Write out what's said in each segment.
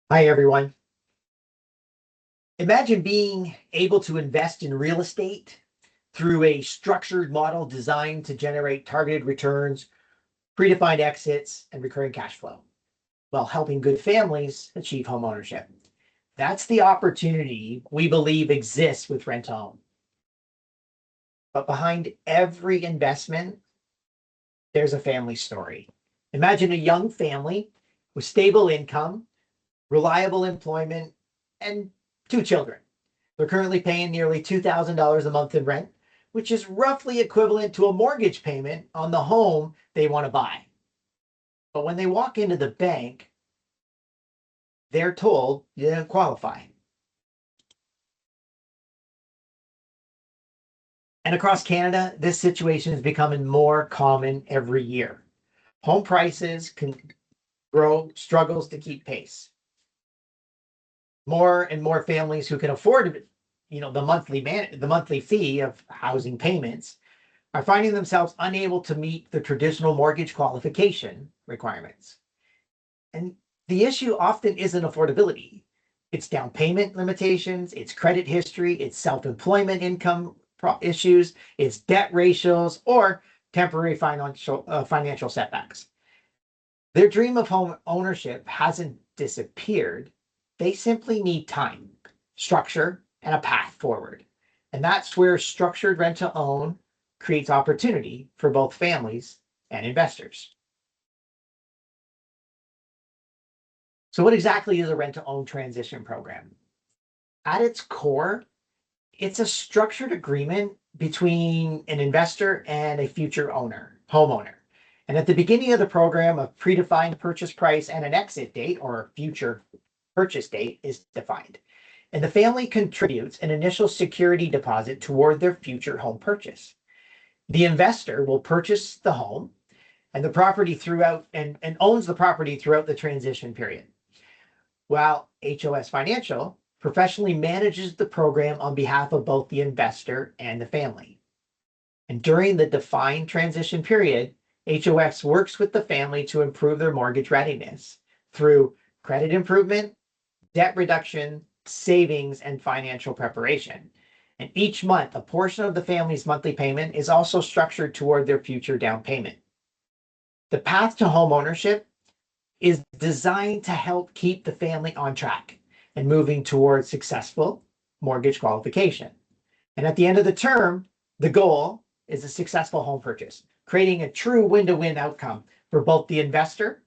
Hi, everyone. Imagine being able to invest in real estate through a structured model designed to generate targeted returns, predefined exits, and recurring cash flow while helping good families achieve home ownership. That's the opportunity we believe exists with rent to own. But behind every investment, there's a family story. Imagine a young family with stable income, reliable employment, and two children. They're currently paying nearly $2,000 a month in rent, which is roughly equivalent to a mortgage payment on the home they want to buy. But when they walk into the bank, they're told you don't qualify. And across Canada, this situation is becoming more common every year. Home prices can grow, struggles to keep pace. More and more families who can afford, the monthly fee of housing payments are finding themselves unable to meet the traditional mortgage qualification requirements. And the issue often isn't affordability. It's down payment limitations, it's credit history, it's self-employment income issues, it's debt ratios, or temporary financial setbacks. Their dream of home ownership hasn't disappeared. They simply need time, structure, and a path forward. And that's where structured rent to own creates opportunity for both families and investors. So, what exactly is a rent to own transition program? At its core, it's a structured agreement between an investor and a future homeowner. And at the beginning of the program, a predefined purchase price and an exit date or future purchase date is defined. And the family contributes an initial security deposit toward their future home purchase. The investor will purchase the home and the property throughout and owns the property throughout the transition period, while HOS Financial professionally manages the program on behalf of both the investor and the family. And during the defined transition period, HOS works with the family to improve their mortgage readiness through credit improvement, debt reduction, savings, and financial preparation. And each month, a portion of the family's monthly payment is also structured toward their future down payment. The path to home ownership is designed to help keep the family on track and moving towards successful mortgage qualification. And at the end of the term, the goal is a successful home purchase, creating a true win-to-win outcome for both the investor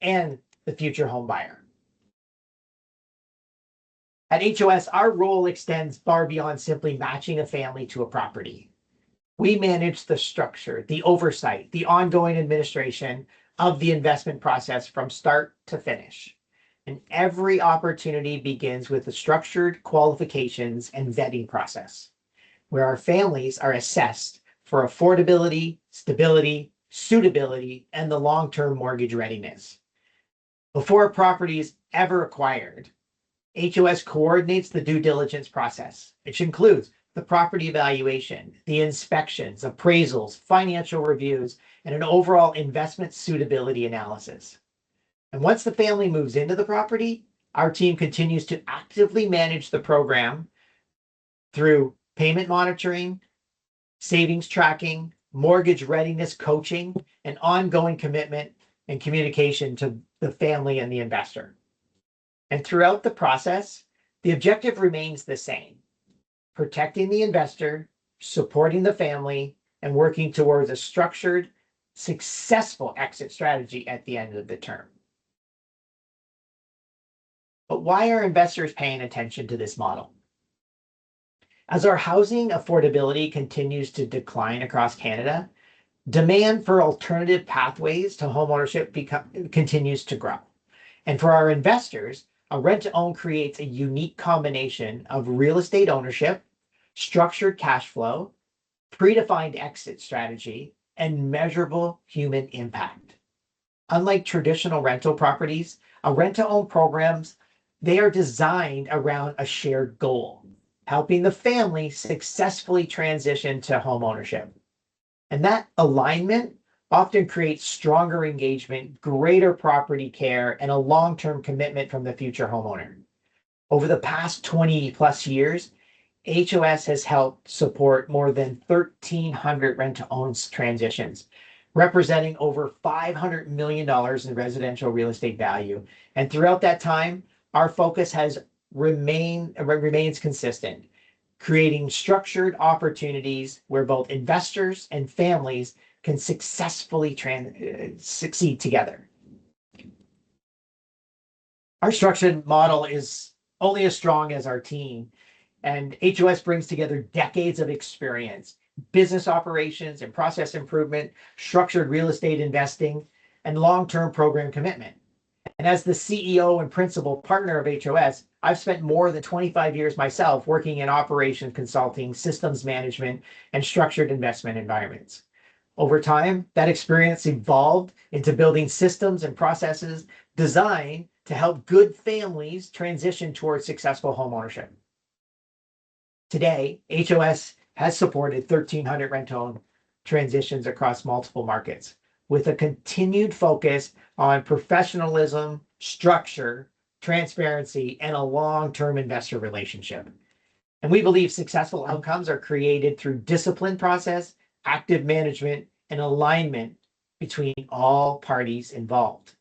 and the future home buyer. At HOS, our role extends far beyond simply matching a family to a property. We manage the structure, the oversight, the ongoing administration of the investment process from start to finish. And every opportunity begins with a structured qualifications and vetting process, where our families are assessed for affordability, stability, suitability, and the long-term mortgage readiness. Before a property is ever acquired, HOS coordinates the due diligence process, which includes the property evaluation, the inspections, appraisals, financial reviews, and an overall investment suitability analysis. And once the family moves into the property, our team continues to actively manage the program through payment monitoring, savings tracking, mortgage readiness coaching, and ongoing commitment and communication to the family and the investor. And throughout the process, the objective remains the same: protecting the investor, supporting the family, and working towards a structured, successful exit strategy at the end of the term. But why are investors paying attention to this model? As our housing affordability continues to decline across Canada, demand for alternative pathways to homeownership continues to grow. And for our investors, a rent to own creates a unique combination of real estate ownership, structured cash flow, predefined exit strategy, and measurable human impact. Unlike traditional rental properties, a rent to own programs, they are designed around a shared goal, helping the family successfully transition to home ownership. And that alignment often creates stronger engagement, greater property care, and a long-term commitment from the future homeowner. Over the past 20 plus years, HOS has helped support more than 1,300 rent-to-own transitions, representing over $500 million in residential real estate value. And throughout that time, our focus has remains consistent, creating structured opportunities where both investors and families can successfully succeed together. Our structured model is only as strong as our team, and HOS brings together decades of experience, business operations and process improvement, structured real estate investing, and long-term program commitment. And as the CEO and principal partner of HOS, I've spent more than 25 years myself working in operations consulting, systems management, and structured investment environments. Over time, that experience evolved into building systems and processes designed to help good families transition towards successful homeownership. Today, HOS has supported 1,300 rent-own transitions across multiple markets, with a continued focus on professionalism, structure, transparency, and a long-term investor relationship. And we believe successful outcomes are created through disciplined process, active management, and alignment between all parties involved.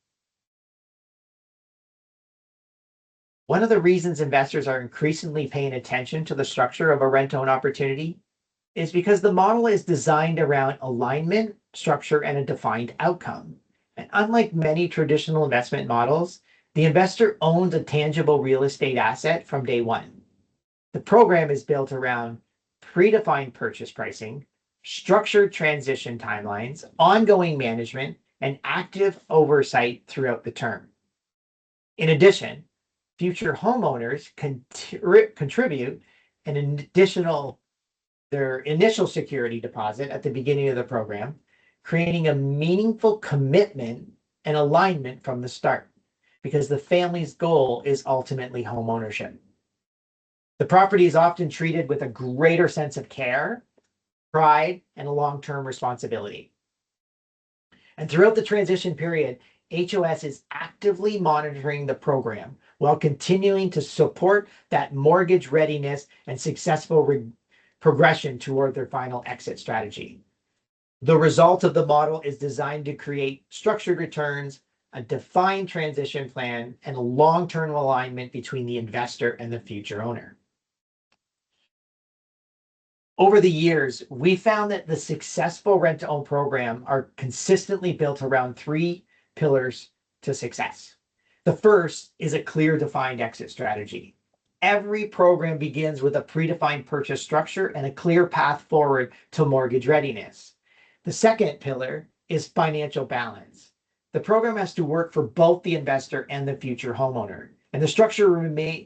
One of the reasons investors are increasingly paying attention to the structure of a rent-own opportunity is because the model is designed around alignment, structure, and a defined outcome. And unlike many traditional investment models, the investor owns a tangible real estate asset from day one. The program is built around predefined purchase pricing, structured transition timelines, ongoing management, and active oversight throughout the term. In addition, future homeowners contribute their initial security deposit at the beginning of the program, creating a meaningful commitment and alignment from the start, because the family's goal is ultimately homeownership. The property is often treated with a greater sense of care, pride, and a long-term responsibility. And throughout the transition period, HOS is actively monitoring the program while continuing to support that mortgage readiness and successful progression toward their final exit strategy. The result of the model is designed to create structured returns, a defined transition plan, and a long-term alignment between the investor and the future owner. Over the years, we found that the successful rent-to-own program are consistently built around three pillars to success. The first is a clear, defined exit strategy. Every program begins with a predefined purchase structure and a clear path forward to mortgage readiness. The second pillar is financial balance. The program has to work for both the investor and the future homeowner, and the structure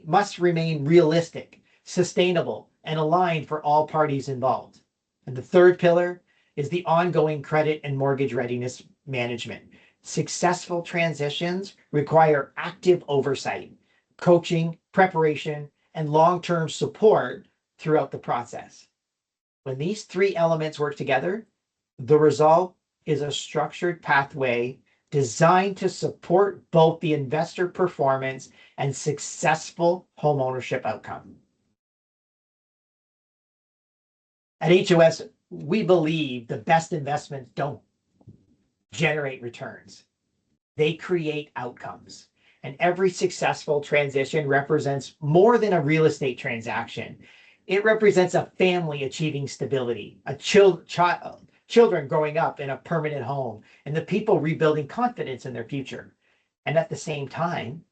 must remain realistic, sustainable, and aligned for all parties involved. And the third pillar is the ongoing credit and mortgage readiness management. Successful transitions require active oversight, coaching, preparation, and long-term support throughout the process. When these three elements work together, the result is a structured pathway designed to support both the investor performance and successful homeownership outcome. At HOS, we believe the best investments don't generate returns. They create outcomes. And every successful transition represents more than a real estate transaction. It represents a family achieving stability, children growing up in a permanent home, and the people rebuilding confidence in their future. And at the same time,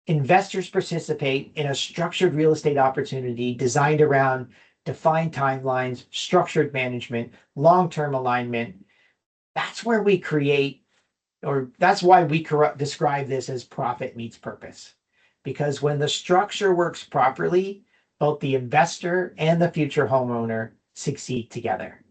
investors participate in a structured real estate opportunity designed around defined timelines, structured management, long-term alignment. That's where we create, or that's why we describe this as profit meets purpose. Because when the structure works properly, both the investor and the future homeowner succeed together.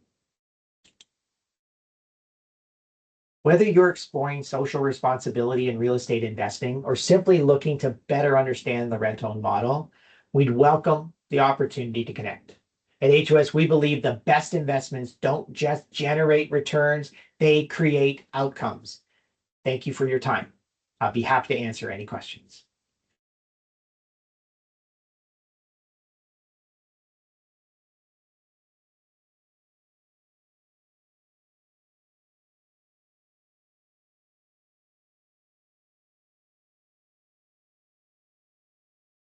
Whether you're exploring social responsibility in real estate investing or simply looking to better understand the rent-own model, we'd welcome the opportunity to connect. At HOS, we believe the best investments don't just generate returns, they create outcomes. Thank you for your time. I'll be happy to answer any questions.